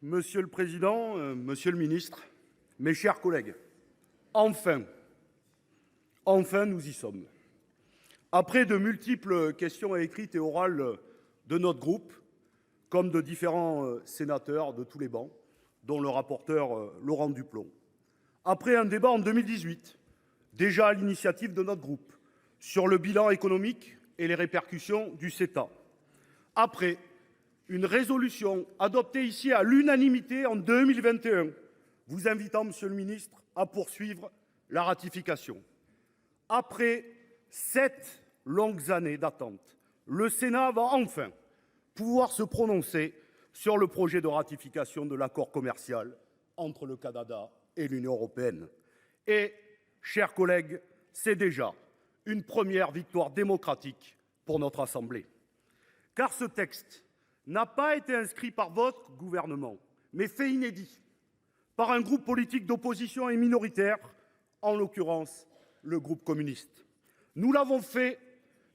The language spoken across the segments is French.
Monsieur le président, monsieur le ministre, mes chers collègues, enfin, nous y sommes. Après de multiples questions écrites et orales de notre groupe, comme de différents sénateurs de tous les bancs, dont le rapporteur Laurent Duplomb. Après un débat en 2018, déjà à l'initiative de notre groupe, sur le bilan économique et les répercussions du CETA. Après une résolution adoptée ici à l'unanimité en 2021, vous invitant, monsieur le ministre, à poursuivre la ratification. Après 7 longues années d'attente, le Sénat va enfin pouvoir se prononcer sur le projet de ratification de l'accord commercial entre le Canada et l'Union européenne. Et, chers collègues, c'est déjà une première victoire démocratique pour notre Assemblée. Car ce texte n'a pas été inscrit par votre gouvernement, mais fait inédit par un groupe politique d'opposition et minoritaire, en l'occurrence le groupe communiste. Nous l'avons fait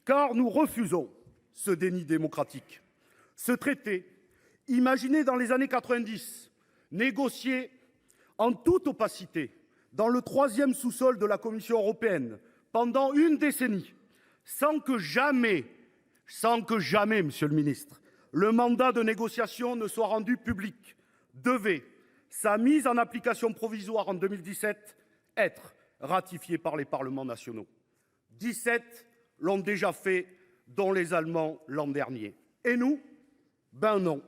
car nous refusons ce déni démocratique. Ce traité, imaginé dans les années 90, négocié en toute opacité dans le 3e sous-sol de la Commission européenne pendant une décennie, sans que jamais, monsieur le ministre, le mandat de négociation ne soit rendu public, devait, sa mise en application provisoire en 2017, être ratifiée par les parlements nationaux. 17 l'ont déjà fait, dont les Allemands l'an dernier. Et nous ? Ben non.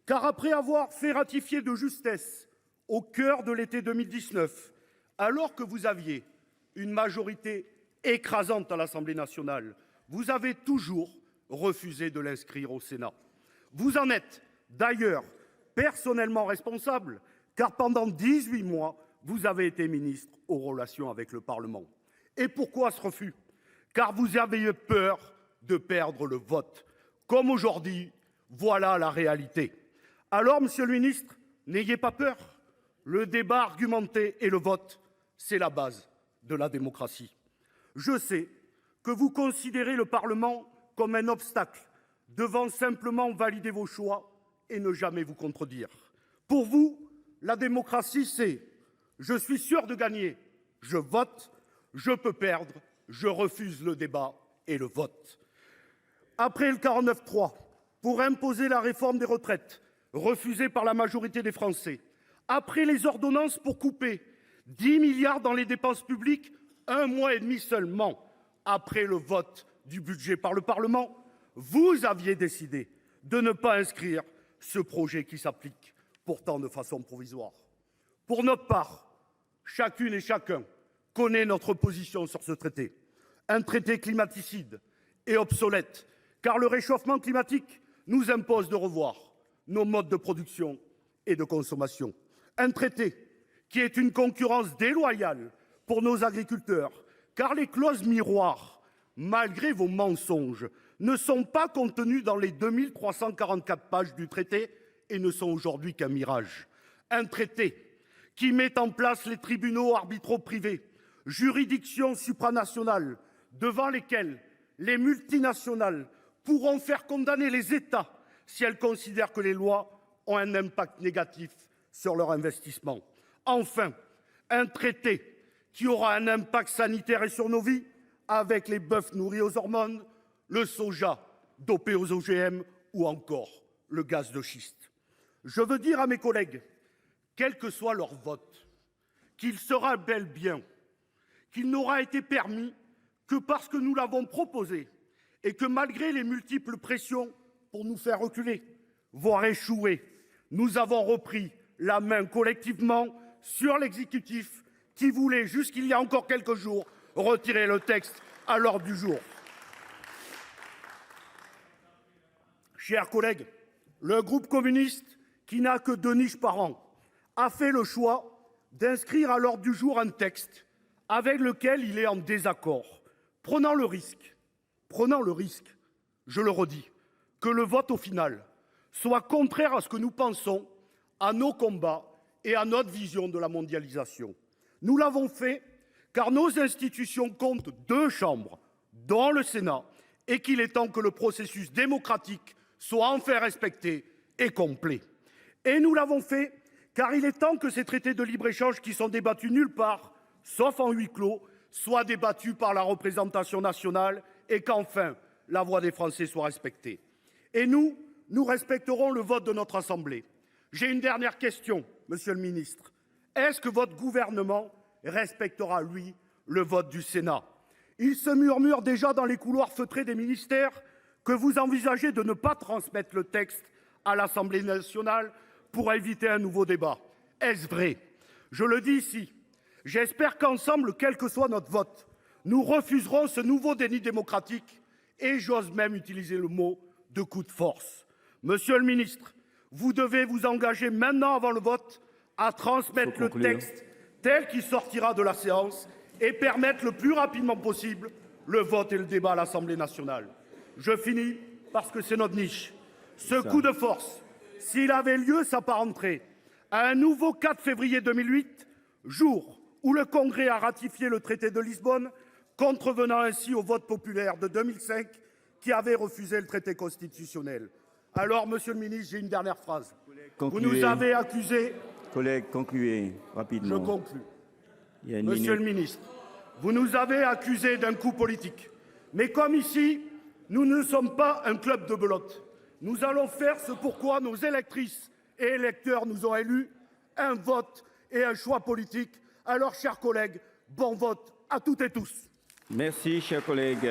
Car après avoir fait ratifier de justesse au cœur de l'été 2019, alors que vous aviez une majorité écrasante à l'Assemblée nationale, vous avez toujours refusé de l'inscrire au Sénat. Vous en êtes d'ailleurs personnellement responsable, car pendant 18 mois, vous avez été ministre aux relations avec le Parlement. Et pourquoi ce refus ? Car vous avez peur de perdre le vote. Comme aujourd'hui, voilà la réalité. Alors, monsieur le ministre, n'ayez pas peur. Le débat argumenté et le vote, c'est la base de la démocratie. Je sais que vous considérez le Parlement comme un obstacle devant simplement valider vos choix et ne jamais vous contredire. Pour vous, la démocratie, c'est « je suis sûr de gagner, je vote, je peux perdre, je refuse le débat et le vote ». Après le 49-3, pour imposer la réforme des retraites, refusée par la majorité des Français, après les ordonnances pour couper 10 milliards dans les dépenses publiques, 1 mois et demi seulement après le vote du budget par le Parlement, vous aviez décidé de ne pas inscrire ce projet qui s'applique pourtant de façon provisoire. Pour notre part, chacune et chacun connaît notre position sur ce traité. Un traité climaticide et obsolète, car le réchauffement climatique nous impose de revoir nos modes de production et de consommation. Un traité qui est une concurrence déloyale pour nos agriculteurs, car les clauses miroirs, malgré vos mensonges, ne sont pas contenues dans les 2344 pages du traité et ne sont aujourd'hui qu'un mirage. Un traité qui met en place les tribunaux arbitraux privés, juridictions supranationales, devant lesquelles les multinationales pourront faire condamner les États si elles considèrent que les lois ont un impact négatif sur leur investissement. Enfin, un traité qui aura un impact sanitaire et sur nos vies, avec les bœufs nourris aux hormones, le soja dopé aux OGM ou encore le gaz de schiste. Je veux dire à mes collègues, quel que soit leur vote, qu'il sera bel bien, qu'il n'aura été permis que parce que nous l'avons proposé et que malgré les multiples pressions pour nous faire reculer, voire échouer, nous avons repris la main collectivement sur l'exécutif qui voulait, jusqu'il y a encore quelques jours, retirer le texte à l'ordre du jour. Chers collègues, le groupe communiste, qui n'a que 2 niches par an, a fait le choix d'inscrire à l'ordre du jour un texte avec lequel il est en désaccord, prenant le risque, je le redis, que le vote au final soit contraire à ce que nous pensons, à nos combats et à notre vision de la mondialisation. Nous l'avons fait car nos institutions comptent 2 chambres, dont le Sénat, et qu'il est temps que le processus démocratique soit enfin respecté et complet. Et nous l'avons fait car il est temps que ces traités de libre-échange qui sont débattus nulle part, sauf en huis clos, soient débattus par la représentation nationale et qu'enfin la voix des Français soit respectée. Et nous respecterons le vote de notre Assemblée. J'ai une dernière question, Monsieur le Ministre. Est-ce que votre gouvernement respectera, lui, le vote du Sénat? Il se murmure déjà dans les couloirs feutrés des ministères que vous envisagez de ne pas transmettre le texte à l'Assemblée nationale pour éviter un nouveau débat. Est-ce vrai? Je le dis ici. J'espère qu'ensemble, quel que soit notre vote, nous refuserons ce nouveau déni démocratique et j'ose même utiliser le mot de coup de force. Monsieur le ministre, vous devez vous engager maintenant avant le vote à transmettre le texte tel qu'il sortira de la séance et permettre le plus rapidement possible le vote et le débat à l'Assemblée nationale. Je finis parce que c'est notre niche. Ce coup de force, s'il avait lieu, s'apparenterait à un nouveau 4 février 2008, jour où le Congrès a ratifié le traité de Lisbonne, contrevenant ainsi au vote populaire de 2005 qui avait refusé le traité constitutionnel. Alors, Monsieur le ministre, j'ai une dernière phrase. Concluez. Vous nous avez accusés. Collègue, concluez rapidement. Je conclus. Il y a une Monsieur minute. le ministre, vous nous avez accusés d'un coup politique. Mais comme ici, nous ne sommes pas un club de belote. Nous allons faire ce pourquoi nos électrices et électeurs nous ont élus, un vote et un choix politique. Alors, chers collègues, bon vote à toutes et tous. Merci, chers collègues.